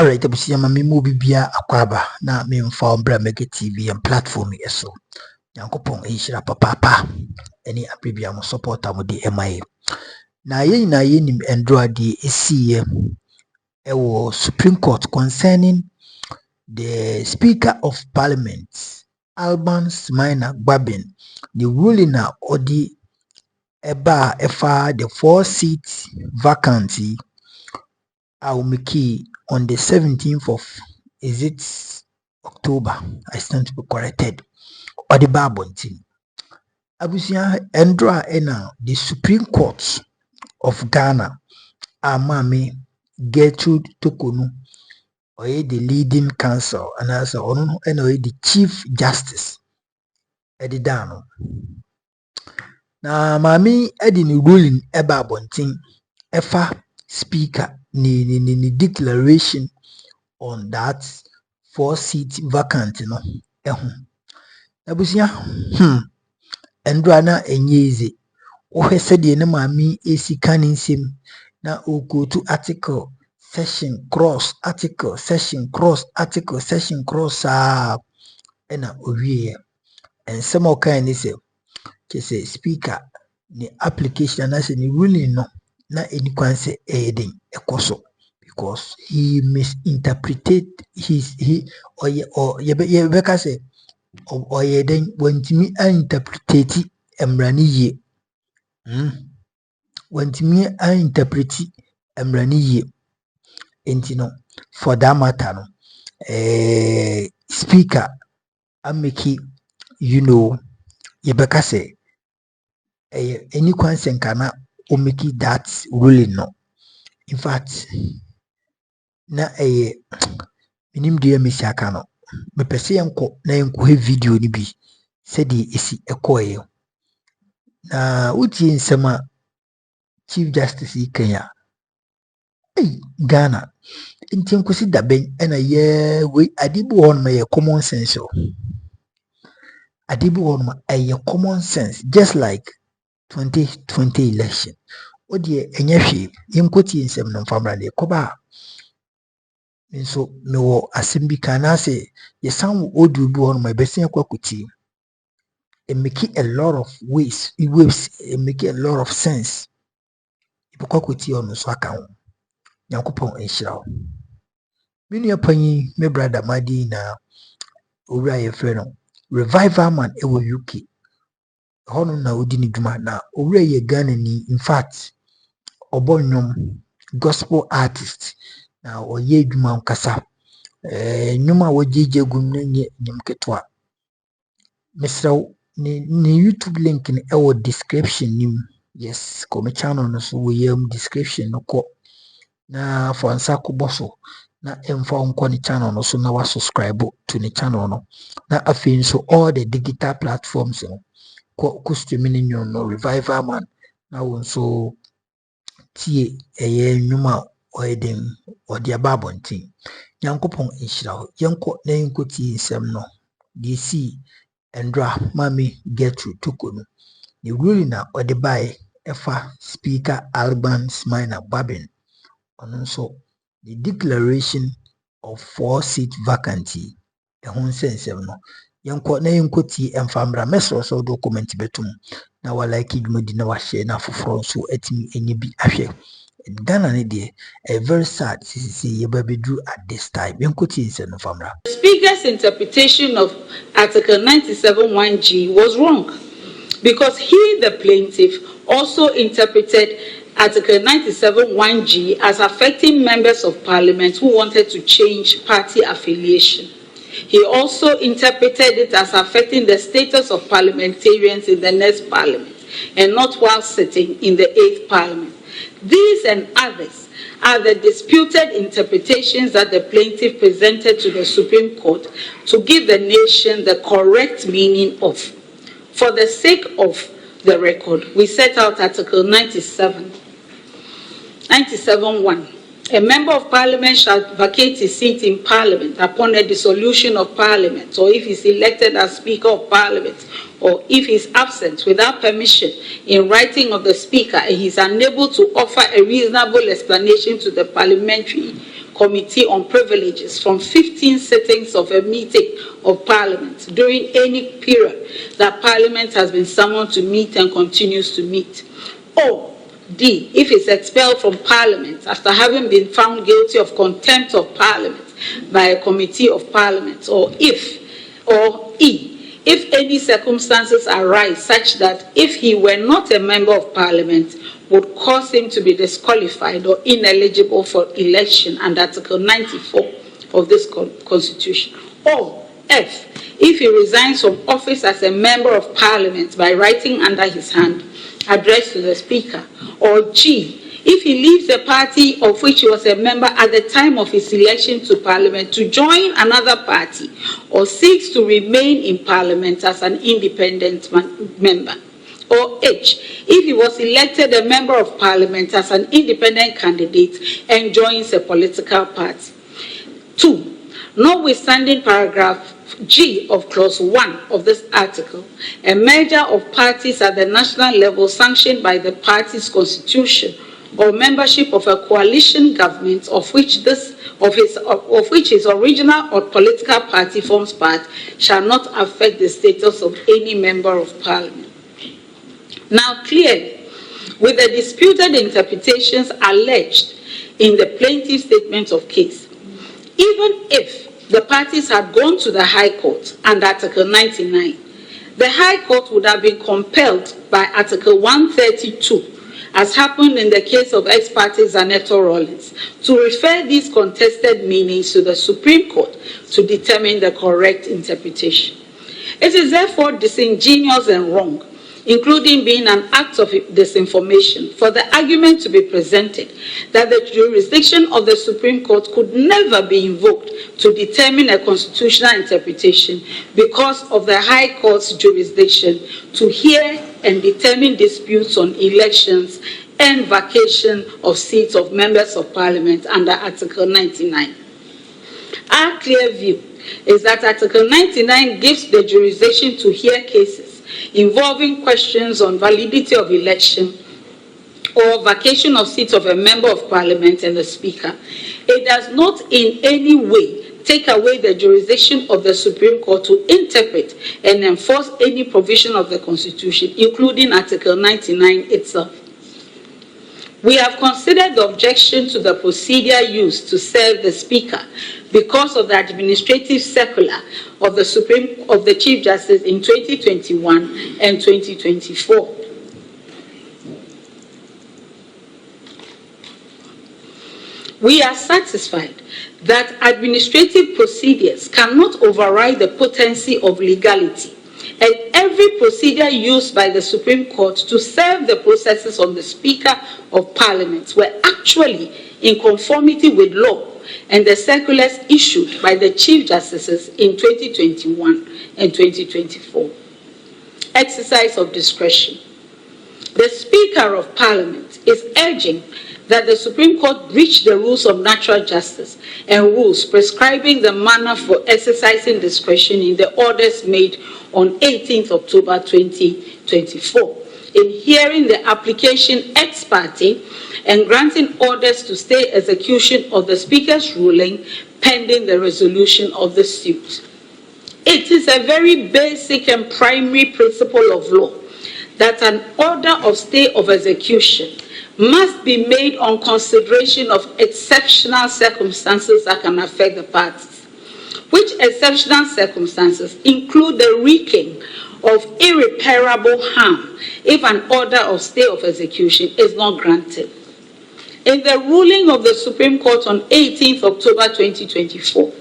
Alright, abusia mami mu bibia akwaba na me mfa ombra mega TV and platform yeso. Yankopon ehira papa eni abibia mo supporter mo di MIA. Na ye nim endro ade esiye ewo Supreme Court concerning the Speaker of Parliament Alban Smaina Gbabin, the ruling na odi eba efa the 4 seats vacancy Aumiki on the 17th of October. I stand to be corrected. Or the Babonti. Abusia Endra Ena, the Supreme Court of Ghana, Amami Gertrude Tokonu, or the leading counsel, and as the Chief Justice Edidano. Na Mami Edin ruling Eba Bontin, Efa Speaker. Ni declaration on that 4 seat vacant no abusia endra na enyeze ohwese de ne maami esika nsem na okotu article session cross article session cross article session cross ena owie ensem okan ni se kese speaker ni application na se ni ruling no na enikwanse eden ekoso because he misinterpreted yebeka say oyeden wantimi interpret emrani ye wantimi interpret emrani ye entino for that matter no speaker ameki yebeka say enikwanse nkana o make that ruling no. In fact, na minim de mesiaka no me pese enko na enko he video ni bi se de esi ekoye na uti nsema Chief Justice Kenya Ghana nti enkosi da ben na ye we adibu on me common sense adibu on ma common sense just like 2020 election. Odie enyehwe yenkoti nsem no famra de koba nso me wo asembi kana se yesan odu bi on my besin kwakuti it make a lot of ways it make a lot of sense kwakuti on so aka ho yankopon enhira ho minu apanyi me brother madi na owura ye frɛ no revival man ewo UK hono na odi ni dwuma na owura ye Ghana ni in fact obonyom gospel artist na oye dwuma nkasa nyuma wojeje gum na nye nyimketwa mesraw ni YouTube link ni ewo description nim yes ko me channel no so wo yam description no ko na for ansa ko boso na emfa onko ni channel no so na wa subscribe to ni channel no na afin so all the digital platforms no ko streaming no revival man na won so tie nyuma oyeden odi ababontin yankopon enhira ho yenko na yenkoti nsem no DC endra mami Gertrude Tokonu the ruling na odi by efa Speaker Alban Smaina Gbabin on so the declaration of 4 seat vacancy ehun sensem no yenko na yenkoti emfamra meso so document betum na wala kidmodi na wa share na foforo so atimi enye bi ahwe Ghana ni de a very sad see yebabedru at this time yenkoti nse no famra. The speaker's interpretation of Article 97(1)(g) was wrong because he, the plaintiff, also interpreted Article 97(1)(g) as affecting members of parliament who wanted to change party affiliation. He also interpreted it as affecting the status of parliamentarians in the next parliament and not while sitting in the 8th parliament. These and others are the disputed interpretations that the plaintiff presented to the Supreme Court to give the nation the correct meaning of. For the sake of the record, we set out Article 97(1). A member of parliament shall vacate his seat in parliament upon a dissolution of parliament, or if he is elected as speaker of parliament, or if he is absent without permission in writing of the speaker and he is unable to offer a reasonable explanation to the parliamentary Committee on Privileges from 15 sittings of a meeting of Parliament during any period that Parliament has been summoned to meet and continues to meet. Or D, if it's expelled from Parliament after having been found guilty of contempt of Parliament by a Committee of Parliament. Or E, if any circumstances arise such that if he were not a member of Parliament would cause him to be disqualified or ineligible for election under Article 94 of this Constitution. Or F, if he resigns from office as a member of Parliament by writing under his hand, addressed to the Speaker. Or G, if he leaves the party of which he was a member at the time of his election to Parliament to join another party or seeks to remain in Parliament as an independent member. Or H, if he was elected a member of Parliament as an independent candidate and joins a political party. 2. Notwithstanding paragraph G of clause 1 of this article, a merger of parties at the national level sanctioned by the party's constitution or membership of a coalition government of which his original or political party forms part shall not affect the status of any member of Parliament. Now, clearly, with the disputed interpretations alleged in the plaintiff's statement of case, even if the parties had gone to the High Court under Article 99, the High Court would have been compelled by Article 132, as happened in the case of ex-parte Zaneto Rawlings, to refer these contested meanings to the Supreme Court to determine the correct interpretation. It is therefore disingenuous and wrong, including being an act of disinformation, for the argument to be presented that the jurisdiction of the Supreme Court could never be invoked to determine a constitutional interpretation because of the High Court's jurisdiction to hear and determine disputes on elections and vacation of seats of members of Parliament under Article 99. Our clear view is that Article 99 gives the jurisdiction to hear cases involving questions on validity of election or vacation of seats of a member of Parliament and the Speaker. It does not in any way take away the jurisdiction of the Supreme Court to interpret and enforce any provision of the Constitution, including Article 99 itself. We have considered the objection to the procedure used to serve the Speaker because of the administrative circular of the Chief Justice in 2021 and 2024. We are satisfied that administrative procedures cannot override the potency of legality, and every procedure used by the Supreme Court to serve the processes of the Speaker of Parliament were actually in conformity with law and the circulars issued by the Chief Justices in 2021 and 2024. Exercise of discretion. The Speaker of Parliament is urging that the Supreme Court breach the rules of natural justice and rules prescribing the manner for exercising discretion in the orders made on 18th October 2024 in hearing the application ex parte and granting orders to stay execution of the Speaker's ruling pending the resolution of the suit. It is a very basic and primary principle of law that an order of stay of execution must be made on consideration of exceptional circumstances that can affect the parties, which exceptional circumstances include the wreaking of irreparable harm if an order of stay of execution is not granted. In the ruling of the Supreme Court on 18th October 2024,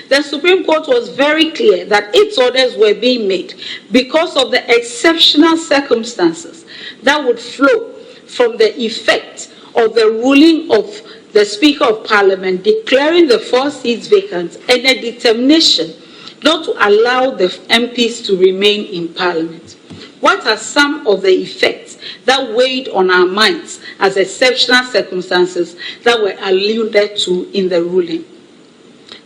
the Supreme Court was very clear that its orders were being made because of the exceptional circumstances that would flow from the effect of the ruling of the Speaker of Parliament declaring the 4 seats vacant and a determination not to allow the MPs to remain in Parliament. What are some of the effects that weighed on our minds as exceptional circumstances that were alluded to in the ruling?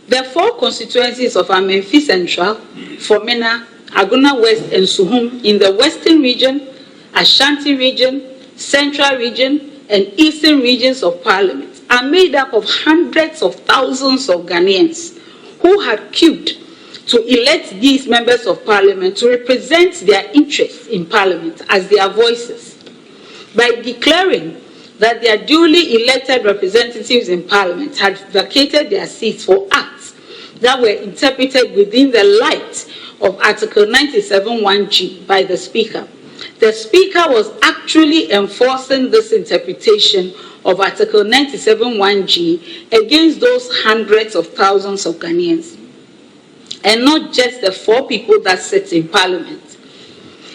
The 4 constituencies of Amenfi Central, Fomena, Aguna West, and Suhum in the Western region, Ashanti region, Central region, and Eastern regions of Parliament are made up of hundreds of thousands of Ghanaians who had queued to elect these members of parliament to represent their interests in parliament as their voices. By declaring that their duly elected representatives in parliament had vacated their seats for acts that were interpreted within the light of Article 97(1)(g) by the Speaker, the Speaker was actually enforcing this interpretation of Article 97(1)(g) against those hundreds of thousands of Ghanaians, and not just the 4 people that sit in parliament.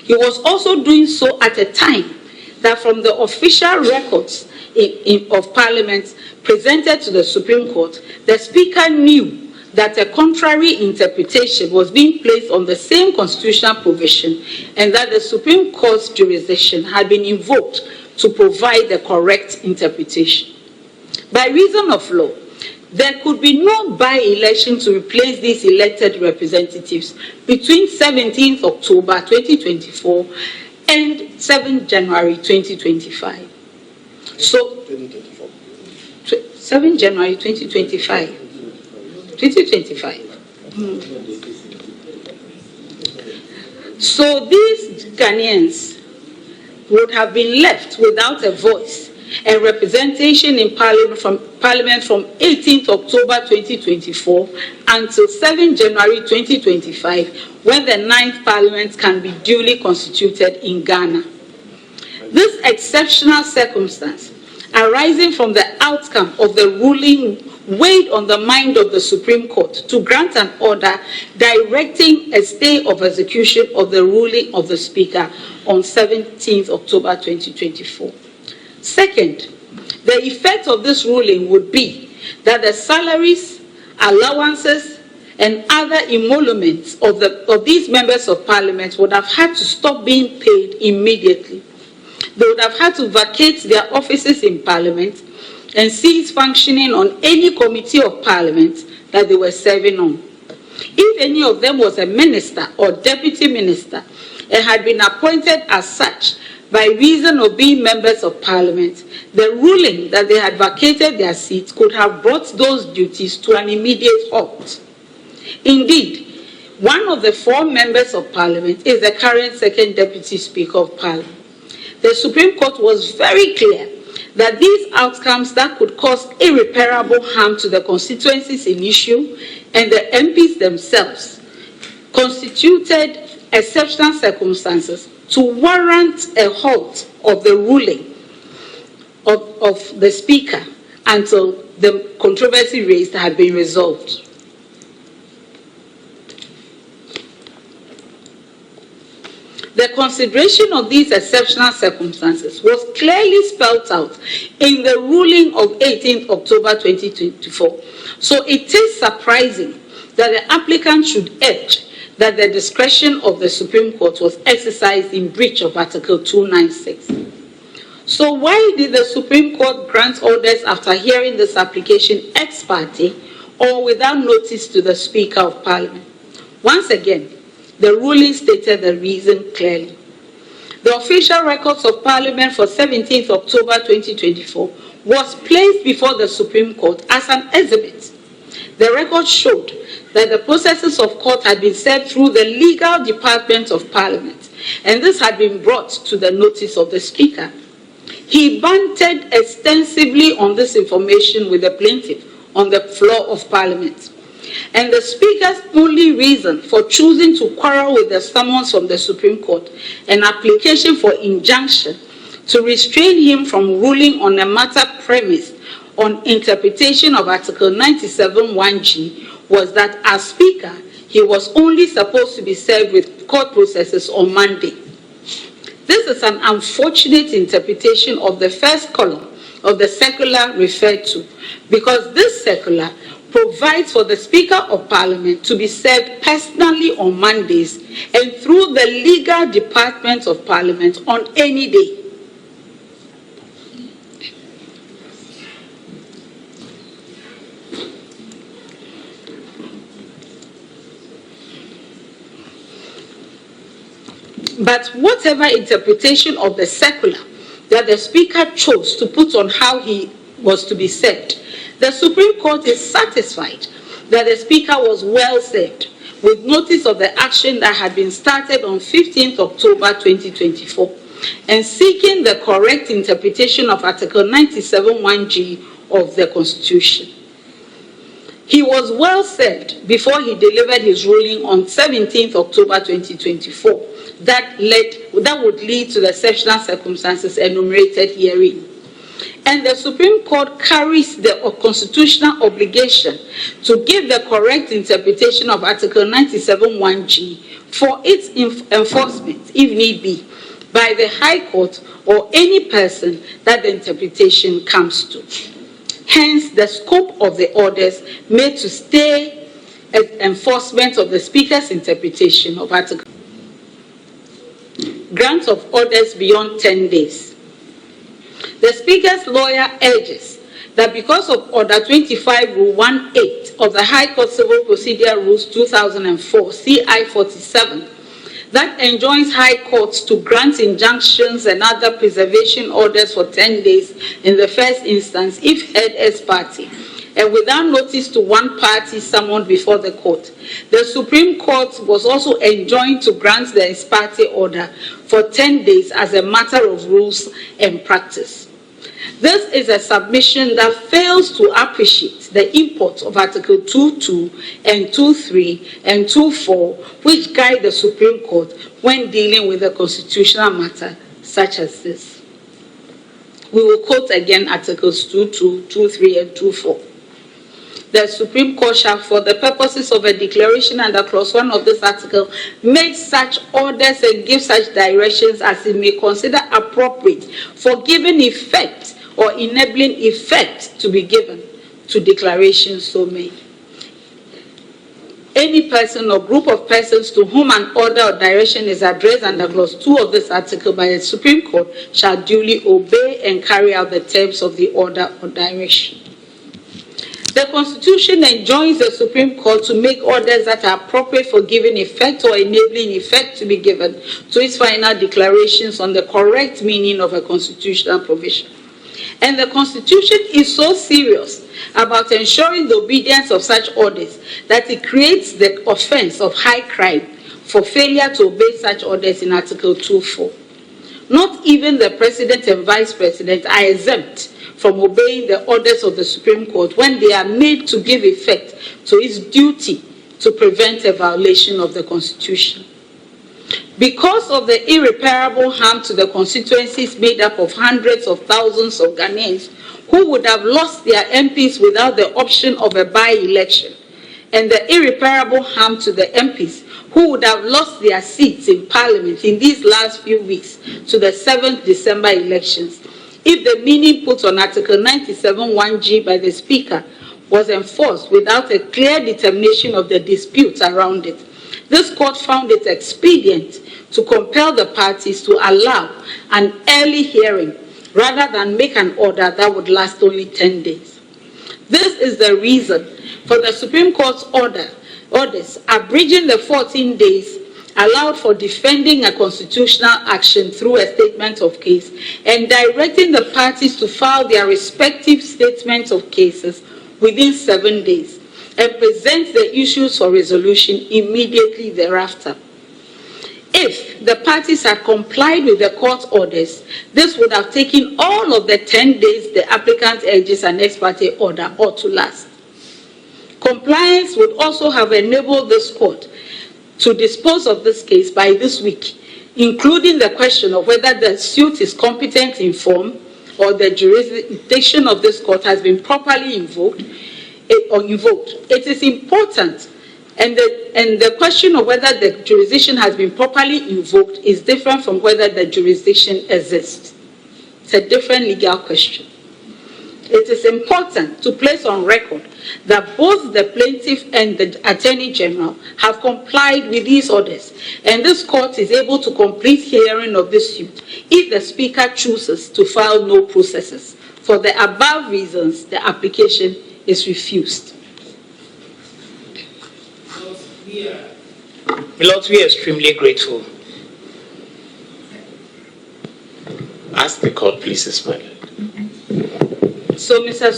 He was also doing so at a time that from the official records of parliament presented to the Supreme Court, the Speaker knew that a contrary interpretation was being placed on the same constitutional provision and that the Supreme Court's jurisdiction had been invoked to provide the correct interpretation. By reason of law, there could be no by-election to replace these elected representatives between 17th October 2024 and 7th January 2025. So, 7th January 2025. 2025. So these Ghanaians would have been left without a voice and representation in Parliament from 18th October 2024 until 7th January 2025, when the 9th Parliament can be duly constituted in Ghana. This exceptional circumstance, arising from the outcome of the ruling, weighed on the mind of the Supreme Court to grant an order directing a stay of execution of the ruling of the Speaker on 17th October 2024. Second, the effect of this ruling would be that the salaries, allowances, and other emoluments of these members of parliament would have had to stop being paid immediately. They would have had to vacate their offices in parliament and cease functioning on any committee of parliament that they were serving on. If any of them was a minister or deputy minister and had been appointed as such by reason of being members of parliament, the ruling that they had vacated their seats could have brought those duties to an immediate halt. Indeed, one of the 4 members of parliament is the current second deputy speaker of parliament. The Supreme Court was very clear that these outcomes that could cause irreparable harm to the constituencies in issue and the MPs themselves constituted exceptional circumstances to warrant a halt of the ruling of the Speaker until the controversy raised had been resolved. The consideration of these exceptional circumstances was clearly spelled out in the ruling of 18th October 2024. So it is surprising that the applicant should urge that the discretion of the Supreme Court was exercised in breach of Article 296. So why did the Supreme Court grant orders after hearing this application ex parte or without notice to the Speaker of Parliament? Once again, the ruling stated the reason clearly. The official records of Parliament for 17th October 2024 was placed before the Supreme Court as an exhibit. The record showed that the processes of court had been served through the legal department of Parliament, and this had been brought to the notice of the Speaker. He bantered extensively on this information with the plaintiff on the floor of Parliament. And the Speaker's only reason for choosing to quarrel with the summons from the Supreme Court, an application for injunction to restrain him from ruling on a matter premised on interpretation of Article 97(1)(g), was that as Speaker, he was only supposed to be served with court processes on Monday. This is an unfortunate interpretation of the first column of the circular referred to, because this circular provides for the Speaker of Parliament to be served personally on Mondays and through the legal department of Parliament on any day. But whatever interpretation of the circular that the Speaker chose to put on how he was to be served. The Supreme Court is satisfied that the Speaker was well served with notice of the action that had been started on 15th October 2024 and seeking the correct interpretation of Article 97(1)(g) of the Constitution. He was well served before he delivered his ruling on 17th October 2024 that would lead to the exceptional circumstances enumerated herein. And the Supreme Court carries the constitutional obligation to give the correct interpretation of Article 97(1)(g) for its enforcement, if need be, by the High Court or any person that the interpretation comes to. Hence, the scope of the orders made to stay enforcement of the Speaker's interpretation of Article. Grant of orders beyond 10 days. The Speaker's lawyer urges that because of Order 25, Rule 1(8) of the High Court Civil Procedure Rules 2004, CI 47, that enjoins high courts to grant injunctions and other preservation orders for 10 days in the first instance if heard ex parte and without notice to one party summoned before the court. The Supreme Court was also enjoined to grant the ex parte order for 10 days as a matter of rules and practice. This is a submission that fails to appreciate the import of Article 2.2 and 2.3 and 2.4, which guide the Supreme Court when dealing with a constitutional matter such as this. We will quote again Articles 2.2, 2.3, and 2.4. The Supreme Court shall, for the purposes of a declaration under Clause 1 of this article, make such orders and give such directions as it may consider appropriate for giving effect or enabling effect to be given to declarations so made. Any person or group of persons to whom an order or direction is addressed under Clause 2 of this article by the Supreme Court shall duly obey and carry out the terms of the order or direction. The Constitution enjoins the Supreme Court to make orders that are appropriate for giving effect or enabling effect to be given to its final declarations on the correct meaning of a constitutional provision. And the Constitution is so serious about ensuring the obedience of such orders that it creates the offense of high crime for failure to obey such orders in Article 2.4. Not even the President and Vice President are exempt from obeying the orders of the Supreme Court when they are made to give effect to its duty to prevent a violation of the Constitution. Because of the irreparable harm to the constituencies made up of hundreds of thousands of Ghanaians who would have lost their MPs without the option of a by-election, and the irreparable harm to the MPs who would have lost their seats in Parliament in these last few weeks to the 7th December elections, if the meaning put on Article 97(1)(g) by the Speaker was enforced without a clear determination of the disputes around it, this court found it expedient to compel the parties to allow an early hearing rather than make an order that would last only 10 days. This is the reason for the Supreme Court's orders abridging the 14 days allowed for defending a constitutional action through a statement of case and directing the parties to file their respective statements of cases within 7 days and present the issues for resolution immediately thereafter. If the parties had complied with the court's orders, this would have taken all of the 10 days the applicant urges an ex parte order ought to last. Compliance would also have enabled this court to dispose of this case by this week, including the question of whether the suit is competent in form or the jurisdiction of this court has been properly invoked. It is important, and the question of whether the jurisdiction has been properly invoked is different from whether the jurisdiction exists. It's a different legal question. It is important to place on record that both the plaintiff and the Attorney General have complied with these orders, and this court is able to complete hearing of this suit if the Speaker chooses to file no processes. For the above reasons, the application is refused. Lord, we are extremely grateful. Ask the court, please, Ismail. So, Mr.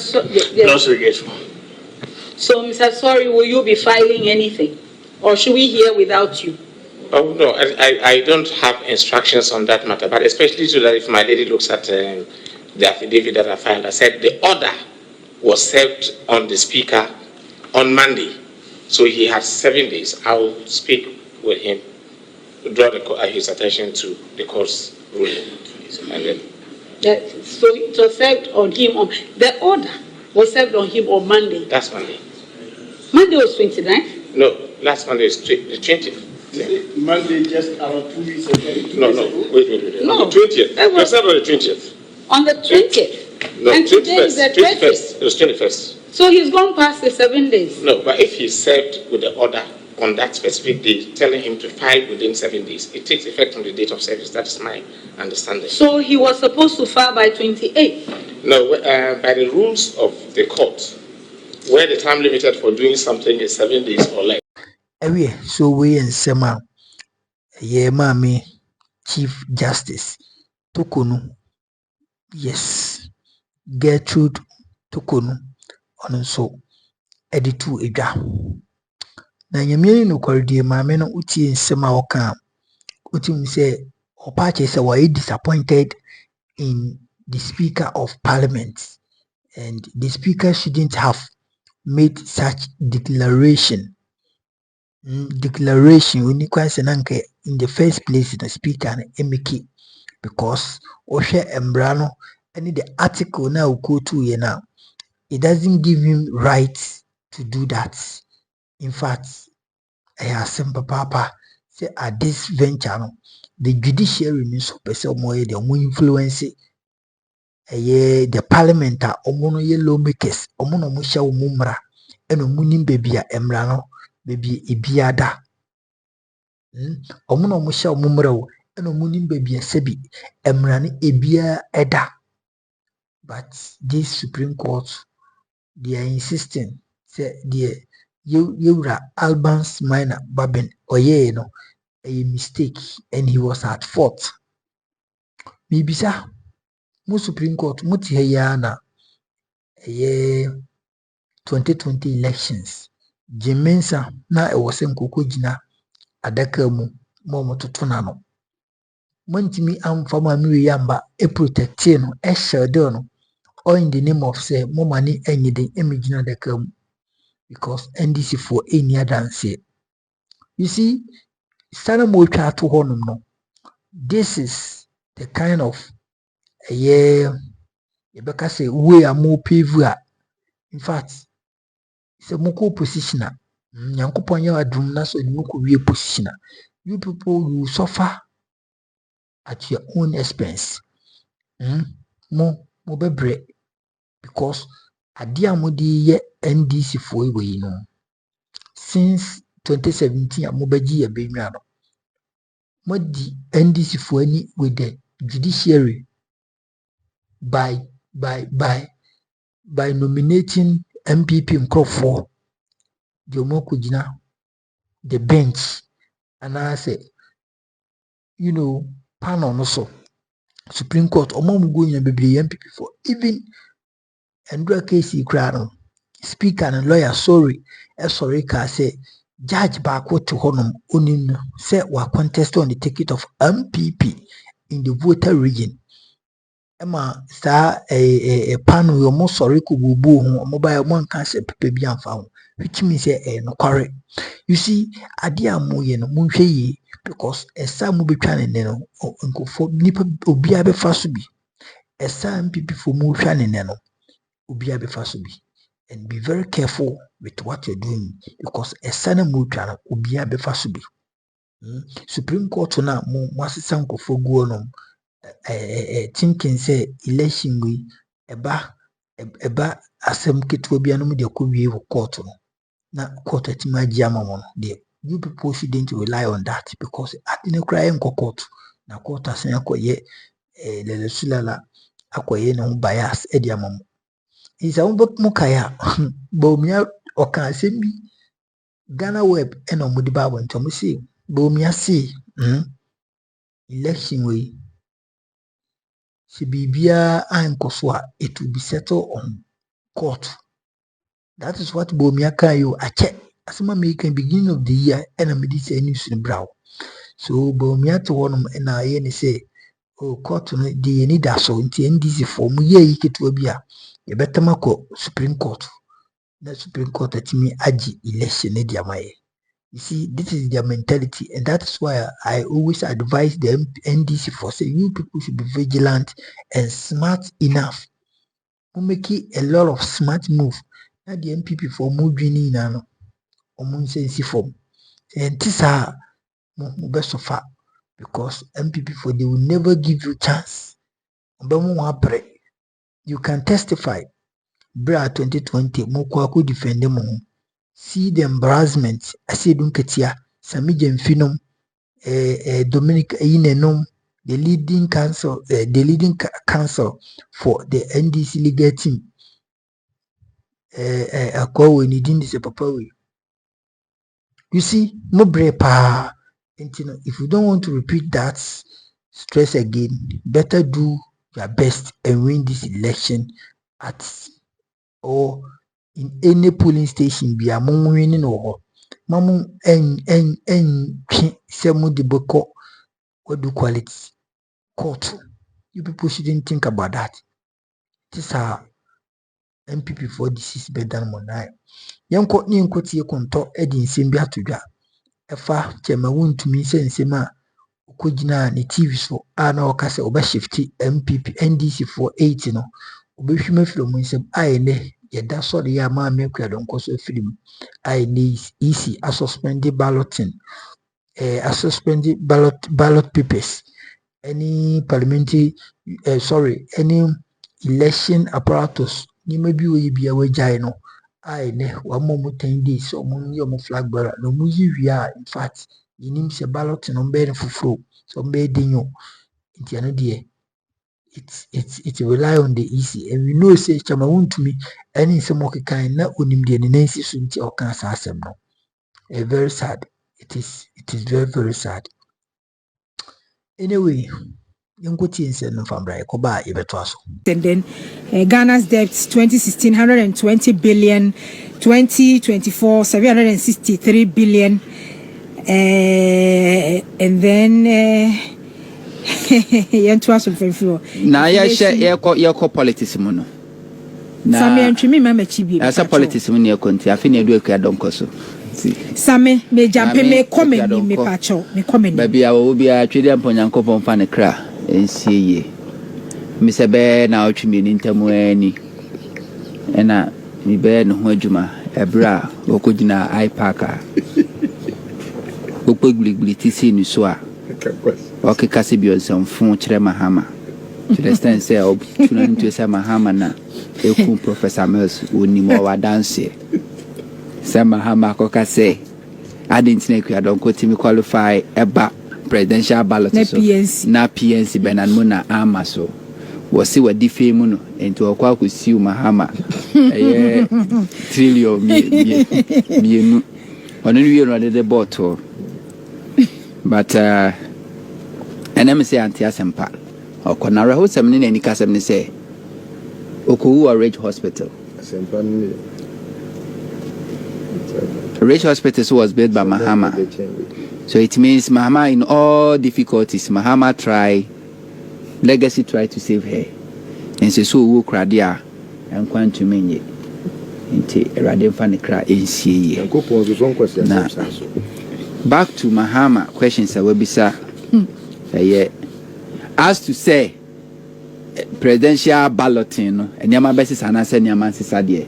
Not regretful. So, Mr. Sorry, will you be filing anything? Or should we hear without you? Oh, no, I don't have instructions on that matter, but especially so that if my lady looks at the affidavit that I filed, I said the order was served on the speaker on Monday. So he has 7 days. I'll speak with him to draw his attention to the court's ruling. And then, So it was served on him on, the order was served on him on Monday. that's Monday. Monday was 29th? No, last Monday is the 20th. Monday, just around 2 weeks ago. No, wait. No. On the 20th. It was served on the 20th. On the 20th? No, And today is the 21st. It was 21st. So he's gone past the 7 days? No, but if he's served with the order on that specific day, telling him to file within 7 days, it takes effect on the date of service. That is my understanding. So he was supposed to file by 28th? No, by the rules of the court, where the time limited for doing something is 7 days or less. So we in Sema, Mami, Chief Justice, Tokunu, yes, Gertrude Tokunu, on so, editu Ega. Na nyamiri no kwardie maame no utie nsema oka utim say opache say were disappointed in the Speaker of Parliament, and the Speaker shouldn't have made such declaration. Declaration we need nanke in the first place the Speaker na emeki, because ohwe embra no any the article na go to ye now, it doesn't give him right to do that. In fact, I have simple papa say at this venture no, the judiciary news person more the influence the parliament a omo no lawmakers omo no mo hya omo mra eno mo nim baby a emra no baby ebiada omo no mo hya omo mra wo eno mo nim baby a sebi emra ne ebia eda. But this Supreme Court, they are insisting say the Yura Alban's minor Babin Oye no a mistake and he was at fault. Maybe sir, mo Supreme Court muti heya na 2020 elections. Jimensa na ewose nkoko jina adaka mu mo totona no. Montimi amfa ma mi yamba e protect no e shield no, or in the name of say mo money anything imagine adaka mu, because NDC for any other say. You see, sana mo twa to honum no. This is the kind of you better say we are more paved. In fact, it's a moko position. Yankopon ya adum na so ni moko we position. You people you suffer at your own expense. Mo bebre, because adia mo di ye NDC for we no. Since 2017 mo beji ye benwa no. Mo di NDC for any with the judiciary by nominating MPP Nkrofo, the Omokujina, the bench, and I say, panel also Supreme Court, going and be MPP for even Andrew Casey Crown, speaker and lawyer, sorry, can say, judge back to Honum, Unin, say, were contest on the ticket of MPP in the voter region. Emma star a panel you most sorry could boo mobile one can say pepe be found, which means no quarry. You see, adia moyen munche because a sam will be trying neno uncle for nipper obiabe fasubi. A sam people for more shining neno obiabe fasubi. And be very careful with what you're doing, because a sana mutra obiabe fasubi. Supreme Court na mo sanko for go thinking say election we eba asem ketwa bia no de akɔwie wo court no na court atima agye amamo no de you people shouldn't rely on that, because adine kra enko court na court asen akɔye lele sulala akɔye no bias edi amamo isa wo mo kaya bomia oka asem bi Ghana web ena mo di babo ntom say bomia say election we se bibia ankoswa, it will be settled on court. That is what Bomiaka you ache. Asema make in beginning of the year and I'm say news in brow. So Bomia to one and I say, oh, court no the need that so into NDC form ye to be a better mako Supreme Court. The Supreme Court at me aji election media my. You see, this is their mentality, and that's why I always advise the NDC for say you people should be vigilant and smart enough. We make a lot of smart move. Now the MPP for moving in and sensi form. And this are best of far because MPP for they will never give you chance. You can testify. Bra 2020 mukwaku defend them. See the embarrassment. I say dunketia. Sami Jemfinom, Dominic Inenom, the leading counsel for the NDC legal team. A call when he didn't say papa. You see, no brepa. If you don't want to repeat that stress again, better do your best and win this election at or in any polling station. Be among winning or mamu en semu de boko what do quality court. You people shouldn't think about that. This are MPP for this is better than monai. Yanko ni nkoti ye konto edi nsem bi atodwa. Efa chema wuntumi se nsem a okogina ne TV so na okase oba shifti MPP NDC for 80 no obehwima film nsem ene yeda so de ya ma mekwa donko so film ene easy a suspended balloting a suspended ballot papers any parliamentary any election apparatus ni maybe we be away no ne one more 10 days or mo flag bearer no mu yiwia in fact yinim se ballot no be fufuro so be dinyo nti ano de it rely on the easy and we know say chama wuntumi any se mo kekan na onim de ne nansi so nti o kan sa asem no very sad. It is very, very sad. Anyway, and then Ghana's debts 2016 120 billion, 2024 763 billion, and then now you share politics mono. Same ntwimi mama chibi. Asa politics mun ye konti afi na edu akua so. Same me jampe me komeni me pacho me komeni. Baby awo bi a twede amponyankopon fa ne kra ensieye. Me se be na otwimi ni ntamu ani. Ena mi be no ho adwuma ebra okogina iPark. Okpogligli tisi ni so a. Okekase bi onsamfo kire mahama. To the extent say opportunity to say mahama na eku Professor Mills oni mo wa dance. Sama hama koka say I didn't know you don't go to qualify eba presidential ballot na PNC benan muna ama so was see what diffe muno into okwa ku siu mahama trillion me onu we no the bottle but and am say anti asempa okonara ho sem ne ni kasem ne say okowu Ridge Hospital asempa ne Ridge Hospital was built by Mahama. So it means Mahama in all difficulties, Mahama legacy try to save her. And so who kradia and quantum many into Radim Fanikra NCA. Back to Mahama questions I will be sir. As to say presidential balloting and Yama basis and I said Yaman Sadia.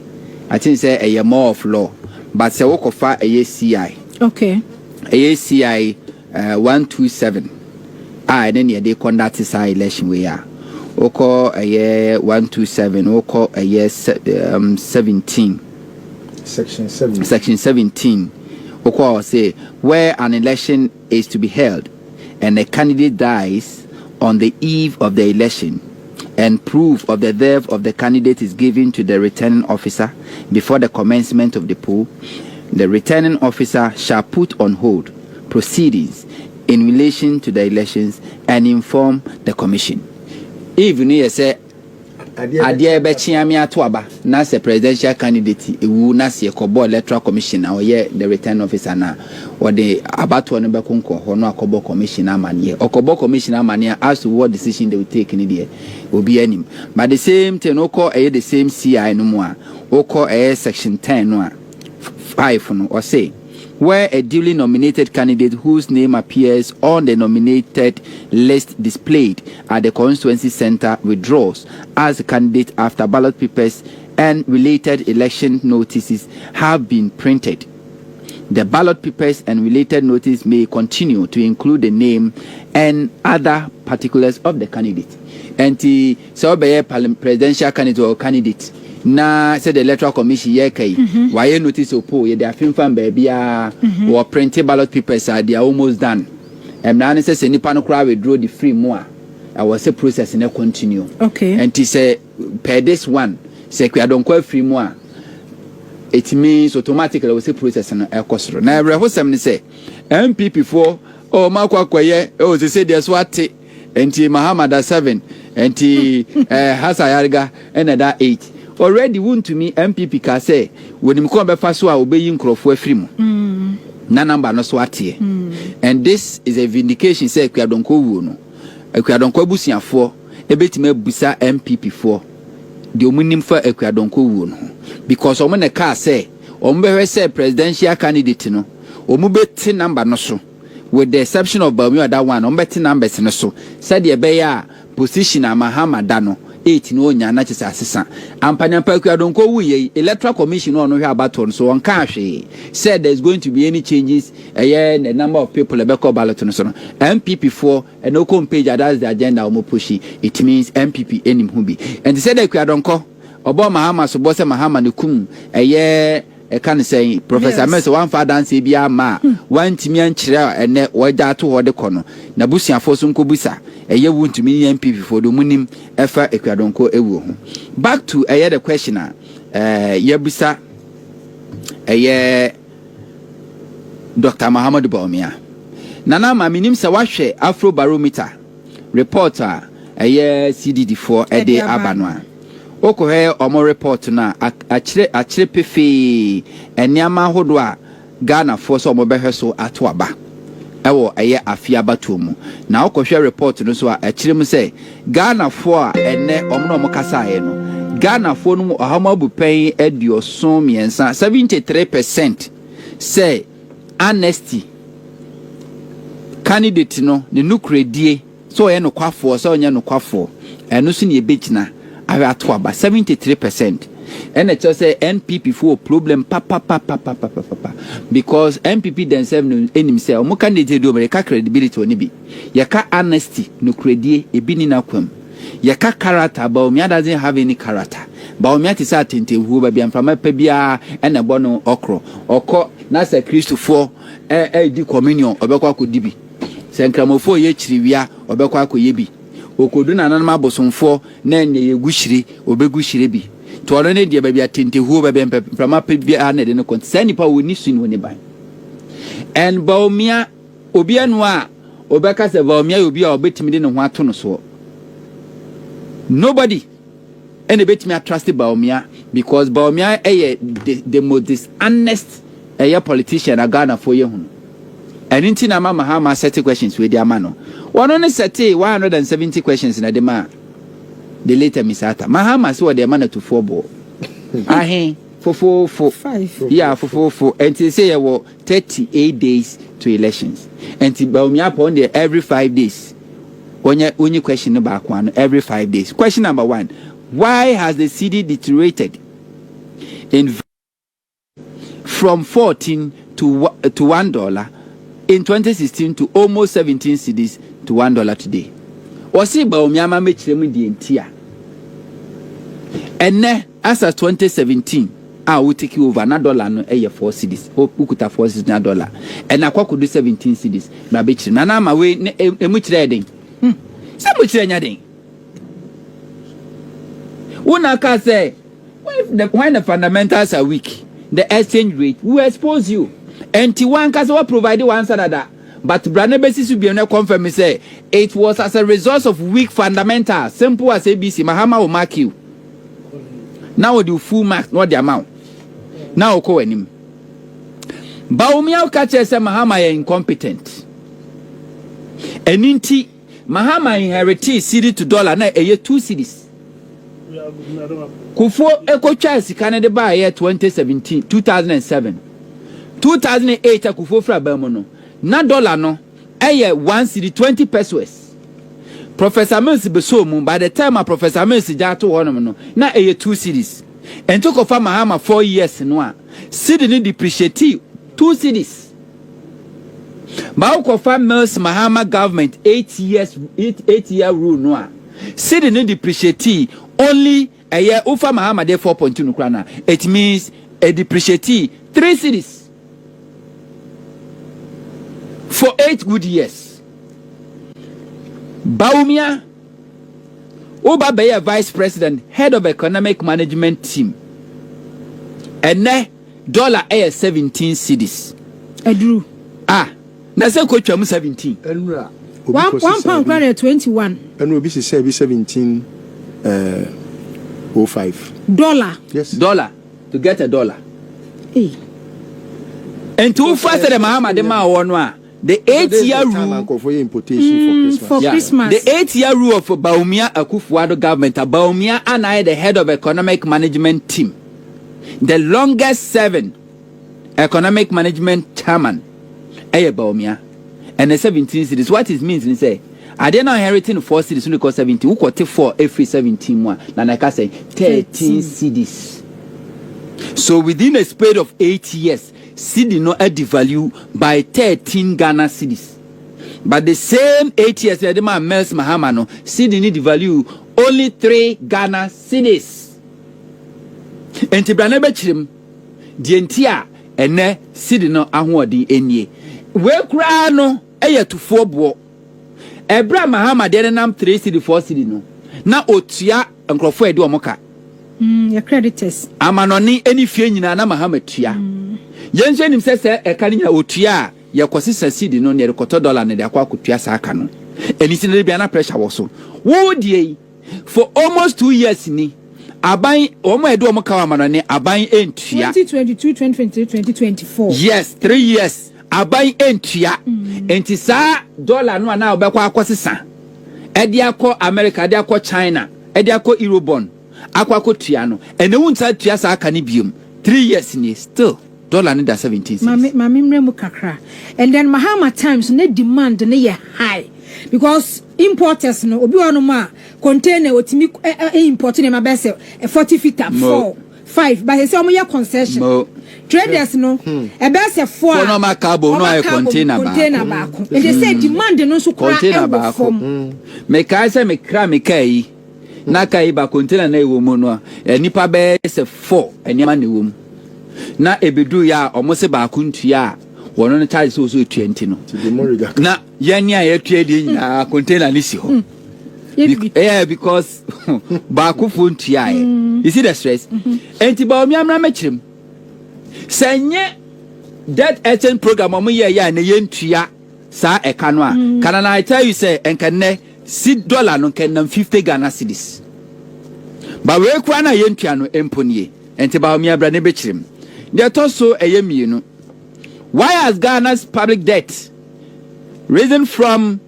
I think say a year more of law. But se woko fa ACI. Okay. ACI 127. And then they conduct this election we are. Oko a year 127. Oko a year 17. Section 17. Section 17. Oko say where an election is to be held and a candidate dies on the eve of the election and proof of the death of the candidate is given to the returning officer before the commencement of the poll, the returning officer shall put on hold proceedings in relation to the elections and inform the commission. even you say adia be chiame ato aba na say presidential candidate ewu na say kobo electoral commission or ye the return officer na or the abato no be konko ho no akobo commission amane okobo commission amane as to what decision they will take in there obi anim but the same thing no call the same CI no mo a o call section 10 no 5 no or say where a duly nominated candidate whose name appears on the nominated list displayed at the constituency center withdraws as a candidate after ballot papers and related election notices have been printed. The ballot papers and related notice may continue to include the name and other particulars of the candidate. And so be a presidential candidate or candidate. Na said the electoral commission yekai why notice opo ye dey finfan baby or printed ballot papers are they are almost done na say nipa no kra withdraw the free more I was a process na continue okay and he say per this one say we don't call free more it means automatically was a process na ekosoro na every hosem ni say MPP for oh makwa kwaye oh say there's what and Muhammad 7 and Hasayarga and that 8 already won to me MPP ka say when him come be so a obeyi nkrofo afiri mu na number no so atie and this is a vindication say Akuadonko wuo no Akuadonko abusiafo ebetime abusa MPP for the omunim fa Akuadonko wuo no because omo na ka say omo be say presidential candidate no omo beti number no so with the exception of Bawumia that one omo beti numbers no so said the be ya position Mahama dano 8 no nya na chisa asesa ampanya pa Akuadonko wuye electoral commission no hwe abato so on ka hwe said there's going to be any changes the number of people be call ballot no so MPP for and no page that's the agenda omo pushi it means MPP enim hu bi and said Akuadonko obo Mahama so bo se Mahama ne kum can say Professor Mess one father and say bia ma one timian chira ene waja to ho de kono na busiafo so nko busa wuntumi MPP for the munim efa Akuadonko ewu ho back to the questioner yebusa Dr. Muhammad Bawumia nana ma minim se wahwe Afro Barometer reporter CDD4 ede abanwa okohe omo report na akire pefe eniama hodo a Ghana for so omo behwe so ato aba ewo afia batomu na okohwe report no so akire mu say Ghana for ene omo no kasa no Ghana for no ohama bupen edioso miensa 73% say honesty candidate no ne nukredie so no kwafo so nya no kwafo eno so ne ebegina awe ato aba 73%. And it just say NPP for problem papa because MPP themselves themselves mo candidate do America credibility oni bi yaka honesty no credit ebi ni nakwam yaka character Bawumia doesn't have any character Bawumia ti sa tente hu ba bia mfama pa bia e na bono okro na sa Christopher di communion obekwa akodi bi senkramofo ye chiriwia obekwa akoye bi okodu na nanama bosomfo na enye yeguhire obeguhire bi to alone dia ba bia tente hu ba bia mfama pa bia na de no konsani pa woni suni woni ban and Bawumia obi anu a obeka se Bawumia obi a obetimi de ne ho ato no so nobody and betimi trust Bawumia because Bawumia the most dishonest politician a Ghana for ye hu and inti na Mahama set questions with their man one only set 170 questions na de ma the later misata Mahama so their man to 4 ball ahe for 5 yeah for and they say 38 days to elections and Bawumia upon there every 5 days only question about one every 5 days. Question number 1: why has the cedi deteriorated from 14 to $1 in 2016 to almost 17 cedis to $1 today? Osi Bawumia ma mechiremu di entia. Ene as of 2017 we take over na dollar no 4 cedis. Ukuta 4 cedis na dollar. And akwa do 17 cedis na bechire. Na ma we emu chire den. Some children, one can say when the fundamentals are weak, the exchange rate will expose you. And T1 can provide one answer that but Branebesi to be on a confirm say it was as a result of weak fundamentals. Simple as ABC. Mahama will mark you. Now we do full mark, not the amount. Now we'll call him. Baumia catches say Mahama is incompetent. And inti Mahama inherited cedi to dollar na a year 2 cedis. Kufo Eco Chelsea Canada by year 2017, 2007. 2008 Kufo fra Belmono. Na dollar no a year 1 cedi 20 pesos. Professor Mercy Besomu by the time a Professor Mercy Jato Honomono na a year 2 cedis. And took of Mahama 4 years no cedi depreciate 2 cedis. Baukofa Mercy Mahama government 8 year rule no cedi depreciate only a year over Mahama de 4.2 nukrana. It means a depreciate 3 cedis for 8 good years. Baumia Oba Bayer vice president, head of economic management team. And ne dollar air 17 cedis. Edru. That's a coach 17. Enra. £1 21. And will be 17 05. Dollar. Yes. Dollar to get a dollar. Hey. And too fast the Mahama de Ma one. The 8-year rule for importation for Christmas. The 8-year rule of Baumia Akufo-Addo government. Baumia and I, the head of economic management team, the longest serving economic management chairman, Baumia, and the 17 cities. What it means is say, I did not inheriting 4 cities only cost 17. Who got 4 every 17 one? Now I can say 13 cities. So within a span of 8 years. Cedi no devalue by 13 Ghana cedis. But the same 8 years, the man Mels Mahama no cedi ni devalue only 3 Ghana cedis. Enti branebe chirim di entia ene cedi no ahoɔden enie. We kura no eye tufo bo. Ebra Mahama de nam 3 cedi 4 cedi no. Na otua nkrofo ede omoka. Your creditors. Amanoni eni fie nyina na Mahama tua. Yenje nim sese ekaninya otua ya kwasisa cedi no ne rekoto dollar ne de akwa kotua saka no. Enisi ne bia na pressure wo so. Wo die for almost 2 years ni aban omo edo omo kawa manone aban entua 2022 2023 2024. Yes, 3 years aban entua. Enti sa dollar no na obekwa akwasisa edi akọ America edi akọ China edi akọ Eurobond akwa kotua no ene wunta tua saka ne biom 3 years ni still dollar need 17 cents. Mami mremu kakra. And then Mahama times ne demand ne ye high because importers no obi wonu ma container otimi importing ma be say 40 feet up 4 5 but say omo ye concession. Traders no e be say 4 no ma cabo no e container ba. And they say demand no so container ba ko. Me kai say me kra me kai na kai ba container na e wo mu no nipa be say 4 enema na wo mu. Na ebedu ya omose ba kuntua wono no charge so 20 no na yania ya trade nyina container ni si ho yeah because ba ku funtua you see the stress enti ba omi amra machirem senye debt exchange program omo ya na yentua sa eka no a kana na I tell you say enkanne $6 no kenam 50 Ghana cedis ba we kwa na yentua no emponie enti ba omi abra ne bechirem. They also a yemienu. Why has Ghana's public debt risen from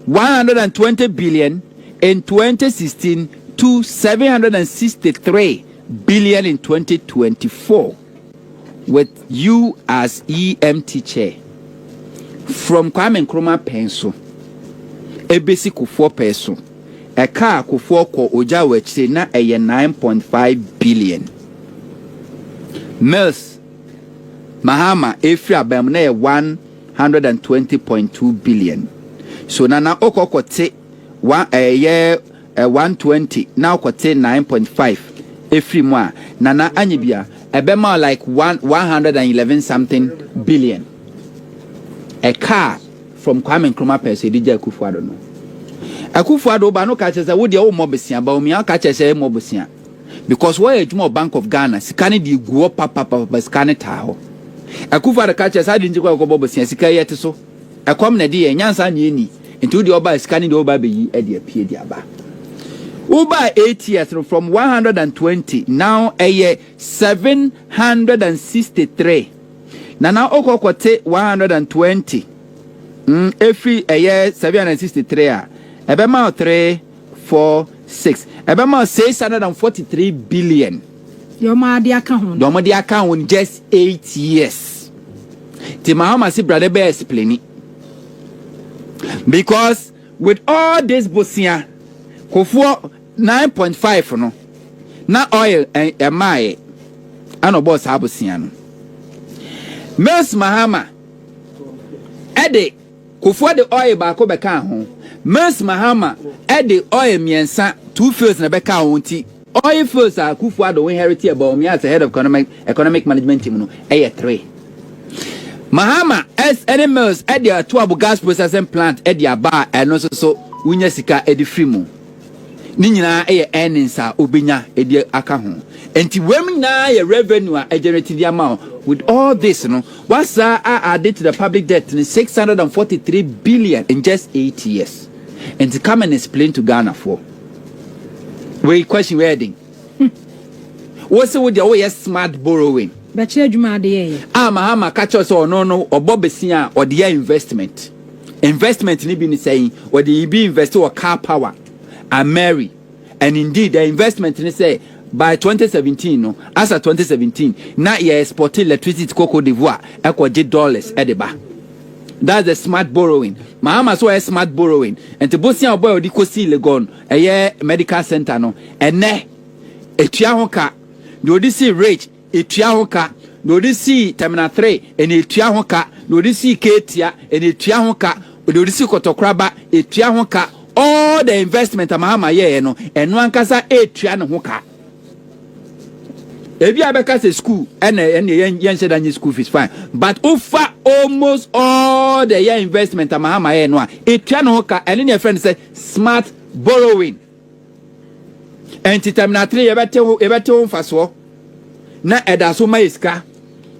120 billion in 2016 to 763 billion in 2024? With you as EMT chair from Kwame Nkrumah penso, a basic 4 peso, a car ko 4 ko oja wechse na a 9.5 billion. Mills Mahama Efri Abem na 120.2 billion. So nana okokote 120 now kote 9.5 Efri mwa nana anyibia ebema like 111 something billion. A car from Kwame Nkrumah person DJ Akufo-Addo no. Akufo-Addo ba no ka chese wo de wo mobesia ba omi aka chese mobesia. Because why a Bank of Ghana, Sikani di guo papa scanner taho. Akufo-Addo catches I didn't go bobo sika yet so. a common idea, Yansa Nini, into the Oba scanning the Oba be at the appear the Aba. Over 8 years from 120, now a year 763. Now Oko Kote 120. Every a year 763. Ebema 3, 4, 6. Ebema 643 billion. Your mother account. Your mother account in just 8 years. The Mahama si brother be explaining. Because with all this bosia, Kofuo 9.5 no. Na oil and my ano boss habosia no. Mels Mahama Ede Kofuo the oil ba ko beka ho. Mels Mahama Ede oil miensa 2 fields na beka ho nti. Oil fields are Kofuo the inherit about me as the head of economic management team no. 3. Mahama as animals at their 2 gas processing plant at their bar and also so unya sika edi frimu. Ni nyina earnings a obinya edi aka ho. Enti wem na ye revenue a generated the amount with all this no what's added to the public debt in 643 billion in just 8 years. And to come and explain to Ghana for. We question wedding. What's with the way smart borrowing? Mahama catch us or no or Bobesia or the investment. Investment ni be saying or the be invested or car power and marry. And indeed the investment ni say by 2017 no as of 2017 na ye export electricity to Cote d'Ivoire $8 at the bar. That's the smart borrowing. Mahama so smart borrowing. And to Bosia boy odi kosi legon a year medical center no and ne etua hoka no di see rate etua hoka no di see terminal 3 and etua hoka no di see ketia and etua hoka no di see kotokraba etua hoka all the investment Mahama ye no and no ankasa etua no hoka. If you have a school and yen said that school fees fine, but offer almost all the year investment Mahama no it can hoka and then your friend say smart borrowing. And terminal 3 ebeto faso na edaso maiska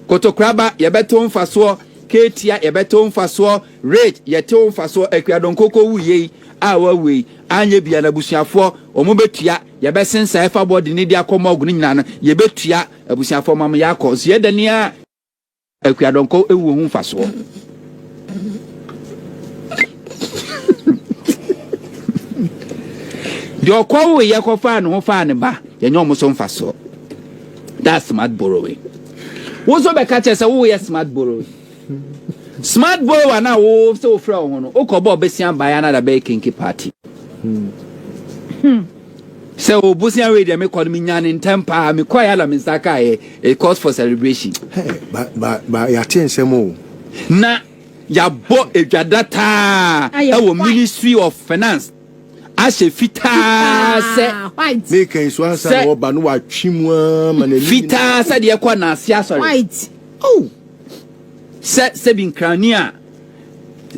kotokraba yebeto faso ketia yebeto faso rate yeto faso ekwadon koko wuye awa we anye bia na busuafo omobetua yebesensa efa body ni dia akoma ogun nyina no yebetua abusuafo mam yakọ so yedania ekwadonko ewu hu faso dio kwa we yakofa no ho fa ne ba yenye omoso mfaso. That's smart borrowing. Wozo be ka chese wo ye smart borrowing. Smart borrower na wo so fra ho no okobo besian ba ya na da be kinki party. So Bosian radio me call me nyan temper me kwaya la me saka a cause for celebration. Hey, but ya tiensemo. Na ya bo edwadata e Ministry of Finance. Ashe fita se make so answer no ba no wa twimwa manani. Fita se de kwa na asia sorry. White. Oh. Se bin krania.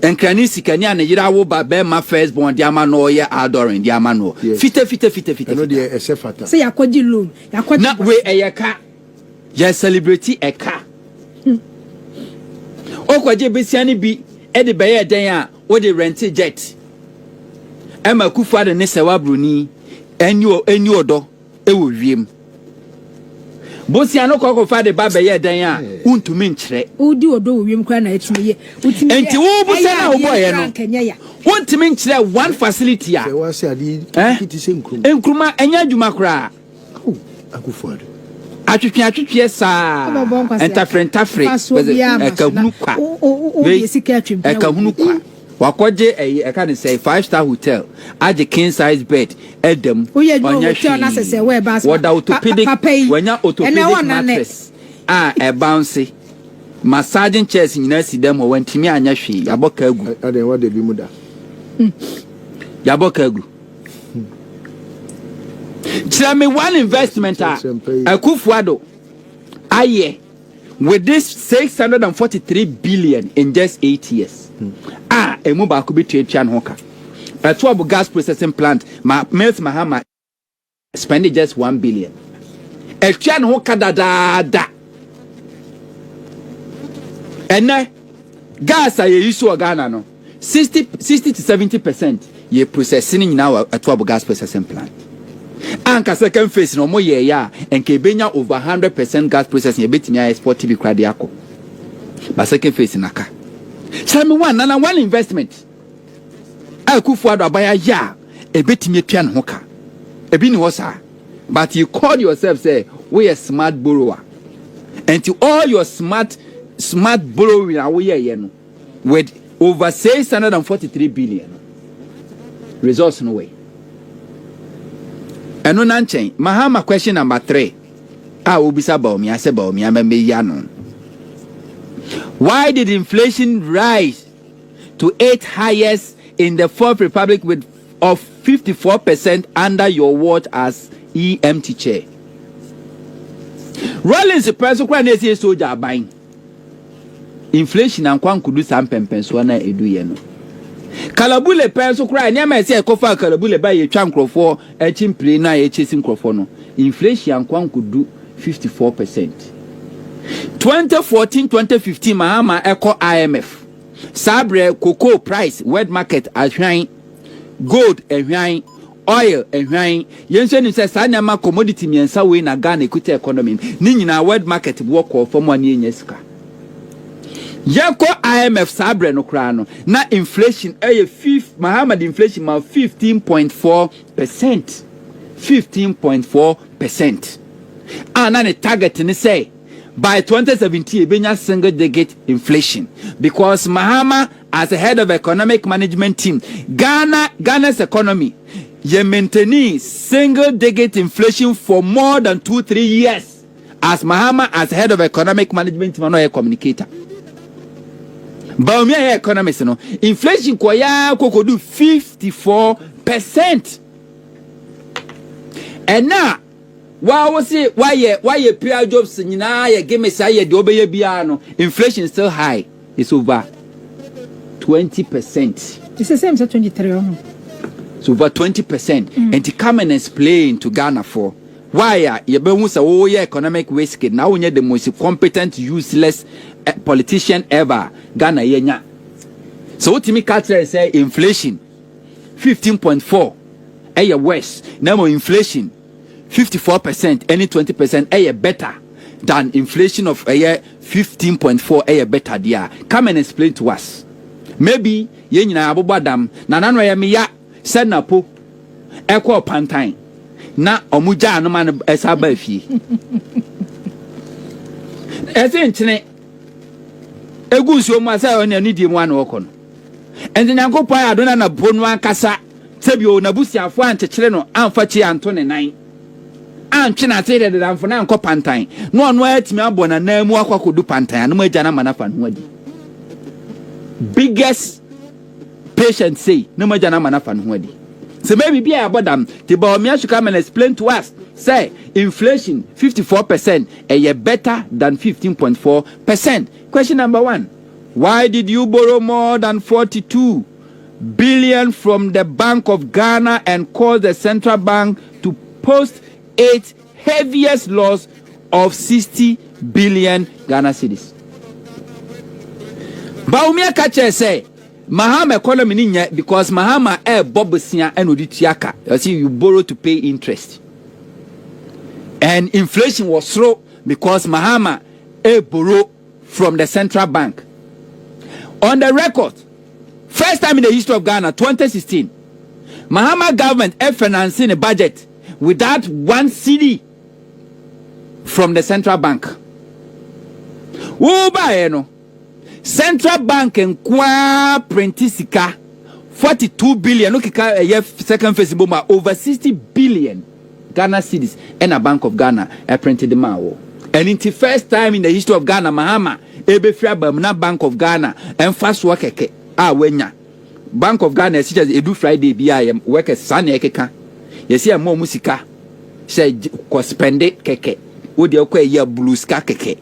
Enkrani sikania na yira wo ba be ma first born dia ma no ye adoring dia ma no. Fita. No dey esefata. Say yakwaji loan. Yakwaji. Na we eyeka. Ya celebrity eka. Okwaje besiani bi e de be ye den a wo de rent jet. Emma Kufa de Nesewa Bruni, eni odo, ewo wiem. Bosia no koko fa de baba ye dan a untumi nkyere. Udi odo wiem kwa na etumi ye. Enti wo bosia na wo boye no. Untumi nkyere one facility a. Se wa se adi kiti se nkrum. Enkruma enya adwuma kra. Akufo atwetwe saa entafrentafre ekahunu kwa. Ekahunu kwa. Wakoje can say 5-star hotel aje king size bed edem onya hotel na sese we ba what orthopedic wenya orthopedic mattress e bounce massaging chairs nyina si dem o wantimi anya hwe yaboka agu ade wa de bi mu da yaboka agu tell me one investment Akufuado aye with this 643 billion in just 8 years. Emu ba ko betua twan hoka. A 2 gas processing plant Mels Mahama spending just 1 billion. E twan hoka da. Ene gas a ye use o Ghana no 60 to 70% ye processing now at Wabo gas processing plant. Anka second phase no mo ye ya enke benya over 100% gas processing ye betimi export bi krade akọ. But second phase naka. Tell me one investment. Akufu ado abaya ya e betimi atwa ne ho ka. Ebi ni ho sa. But you call yourself say we a smart borrower. And to all your smart borrowing away no with over 643 billion results no way. And no nanchen Mahama question number 3. Ubisa baomi ase baomi ameme yano. Why did inflation rise to 8th highest in the Fourth Republic of 54% under your watch as EMT chair? Rollins the person kwa nesi soja buying. Inflation and kwan kudu sam pempenso na edu ye no. Kalabule person kwa nyama ese ekofa kalabule ba ye twa nkrofo echimpre na ye chesi nkrofo no. Inflation and kwan kudu 54%. 2014-2015 Mahama eko IMF. Sabre cocoa price world market ahwan, gold ahwan, oil ehwan yenso ni say sanyama commodity miensa we na Ghana equity economy ni nyina world market work of form one enya sika yeko IMF sabre no kra no na inflation Mahama inflation ma 15.4%. 15.4%. And the target ni say by 2017 benya single digit inflation because Mahama as a head of economic management team Ghana's economy ye maintaining single digit inflation for more than 2-3 years as Mahama as head of economic management team no communicator. But me economists no inflation koya kokodu 54%. And now why PR jobs nyina ye give me say ye de obeye bia no inflation still high. It's over 20%. It's the same as 23. So over 20%. And to come and explain to Ghana for why you be who say oh yeah economic risk now we the most competent useless politician ever Ghana yenya. So what me catch say inflation 15.4 eh worse. Now inflation 54%, any 20% better than inflation of 15.4 better there. Come and explain to us. Maybe ye nyina abobadam na nanu ya me ya send na po ekọ pantan na omuja no man esa ba fie. Ese nchene egunsuo mu asa oni ani di mu an okọ no. Enti nyankopon adona na bonu ankasa sebio na busiafo anchekere no amfa chi anto ne nan. Antwe na tere de damfo na nkọ pantan no ono atimi abo na na mu akwakodu pantan no magya na manafa no adi. Biggest patient say no magya na manafa no adi. So maybe be abodam the Baumia should come and explain to us say inflation 54% better than 15.4%. Question number 1, why did you borrow more than 42 billion from the Bank of Ghana and cause the central bank to post its heaviest loss of 60 billion Ghana cedis? Baumia kache say Mahama economy ninya because Mahama bobusia and oditiaka. You see, you borrow to pay interest. And inflation was slow because Mahama borrow from the central bank. On the record, first time in the history of Ghana, 2016, Mahama government financing a budget without 1 cedi from the central bank. Central bank and kwa prentisika 42 billion okay second phase bomba over 60 billion Ghana cedis and a Bank of Ghana printed the mawo. And it's the first time in the history of Ghana Mahama na Bank of Ghana and fast work wenya Bank of Ghana such as Edu Friday BIM work as Sunny ekeka. You see a more musika say ko spend it keke wo de ko ye blue ska keke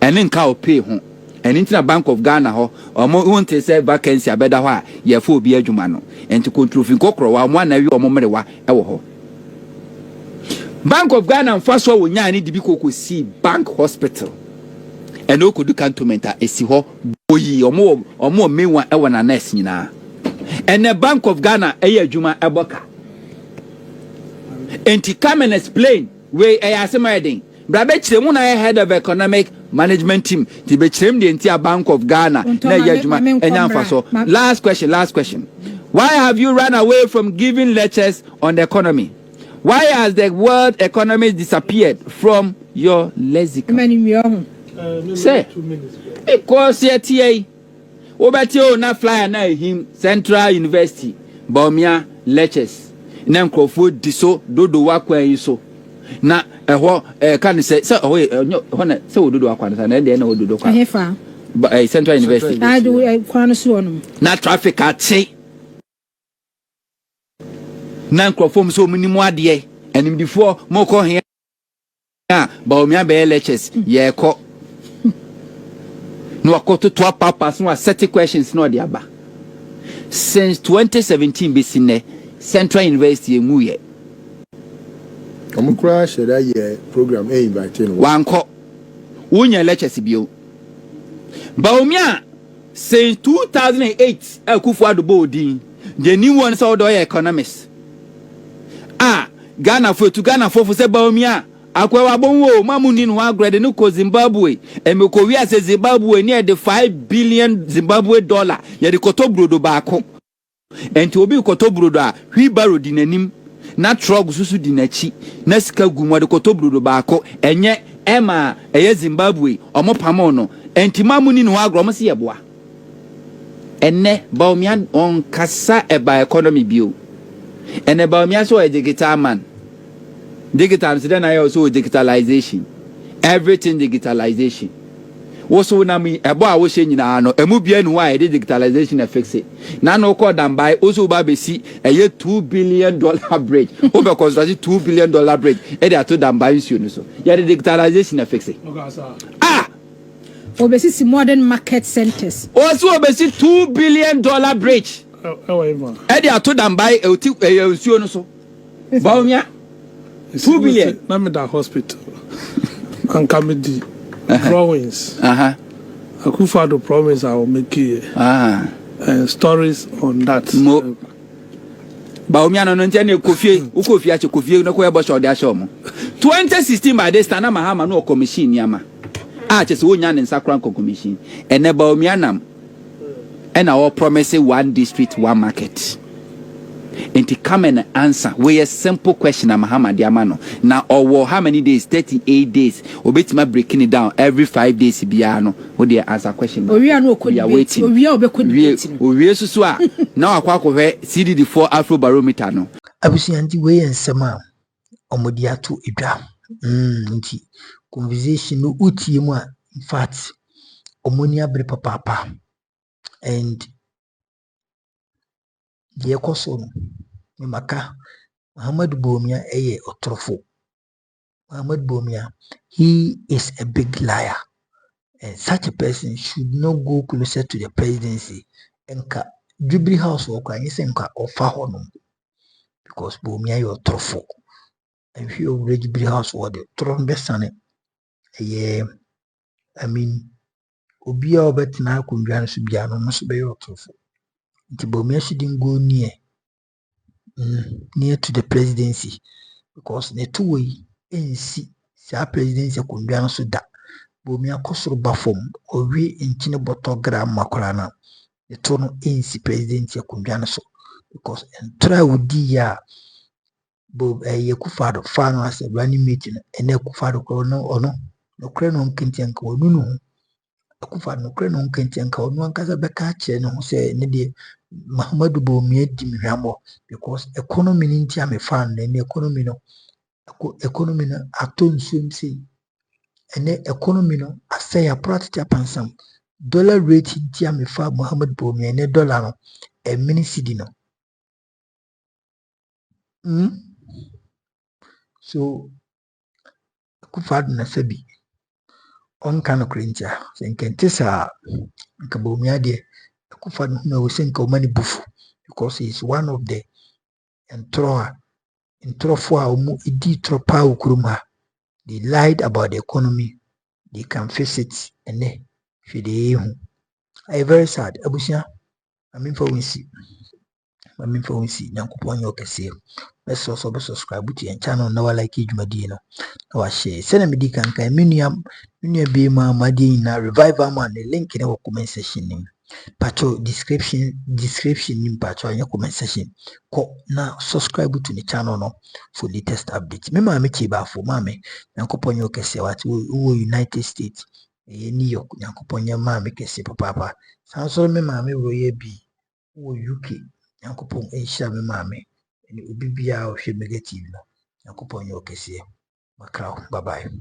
and nka o pay ho. And into the Bank of Ghana ho omo won te say vacancy abeda ho a ye fo obi adwuma no enti control fin kokro wa mo na wi omo merewa e wo ho. Bank of Ghana first wo nya ni dibi kokosi bank hospital and no could do cantonment esi ho oyi omo mewa e wona nurse nyina and the Bank of Ghana adwuma eboka enti come and explain we asemeden brabe chiremu na head of economic management team ti be chirem de enti Bank of Ghana na adwuma enyamfa so. Last question, why have you run away from giving lectures on the economy? Why has the word economy disappeared from your lexicon? Say because yet Obetio na flyer na him Central University Baumia lectures na nkrofo diso dodo wakwan yi so na eho kan say ho na say ododo wakwan na de na ododo kwa ahefa Central University kwan so onum na traffic ate na nkrofo so minimu ade enimdifo moko he Baumia be lectures ye ko no akoto to papas no 30 questions no de aba since 2017 besine Central University emuye omukra sheda ye program e invite no wanko wonya lectures bio Baumia since 2008 akufu adobo odin the new one so do economists Ghana for say Baumia akwa bonwo mamuni no agrade no ko Zimbabwe emeko wi ase Zimbabwe near the 5 billion Zimbabwe dollar ye de kotobrodo baako enti obi kotobrodo a hwibaro di nanim na trog susu di nachi na sika gumo de kotobrodo baako enye ema eye Zimbabwe omopamo no enti mamuni no agro mo se yeboa enne Baumia on kasa eba economy bio enne Baumia so digital man. Digital, then I also digitalization. Everything digitalization. Also, na me about was saying na no emubian why digitalization affects it. Now no call them by also babesi a year $2 billion bridge. Over construction $2 billion bridge. And they told them by you so. Yeah, the digitalization affects it. Obesi modern market centers. Also obesi $2 billion bridge. And they told them by you so. Baumia. 2 billion. Let me that hospital. And comedy drawings. Akufado promise I will make it. Stories on that. Baumia no ntene kofi ache kofi no ko ebo show de asho mo 2016 by this time na Mahama no commission yama chese wonya ne nsakran commission ene Baumia nam and our promise one district one market. And to come and answer we a simple question Mahama Diamano. Now or how many days? 38 days. Obetima breaking it down every 5 days biano. What do you answer question? We are waiting. We are so now akwako he CDD4 Afro barometer no. Abusianti we ensema omodiato edwa. Nti conversation no utie mu a in fact omoni abre papa and the ekoso no maka Muhammad Baumia eye otrofo. Muhammad Baumia, he is a big liar, and such a person should not go closer to the presidency. Enka Jubilee House or Kwanyisenka or Fahono, because Baumia you otrofo. And if you already Jubilee House or the throne besane, I mean, Obia Obetina Kunjan Subiano must be otrofo. Baumia shouldn't go near to the presidency because the two way NC sa presidency kundwa so da Baumia kosoro bafom owie enchine bottle gram makorana the two no NC presidency kundwa so because entra wudi ya Akufado fan as a running meeting and Akufado ono no kre no nkenti anka onunu Akufado no kre no nkenti anka onu ankaza beka che no se ne de Muhammadu Baumia di mihamo because economy ninti ame fan na economy no aton sumsi ene economy no asay a practice pansam dollar rate ninti ame fa Muhammadu Baumia ne dollar no e mini cedi no so Akufado na sabi on kano krincha senkentisa nka Baumia de Akufado no senka o mani bufu because he is one of the they lied about the economy. They can face it and I very sad. Abusia, I mean for winsi. I mean for winsi. Nyankopon yo kese. Let's also subscribe to your channel. Now like ijumadi no. Now share. Send me di kanka. Minua be madi na revival man. The link in the comment section. Pacho description in pacho in your comment section. Ko na subscribe to the channel no for latest updates. Me mama chiba for mame. Nyankopon yo kese what we United States. New York. Nyankopon yo mame kese papa. Sanso me mame roye bi. Wo UK. Nyankopon enhia me mame. Eni obi bia o hwe negative no. Nyankopon yo kese. Makrao. Bye bye.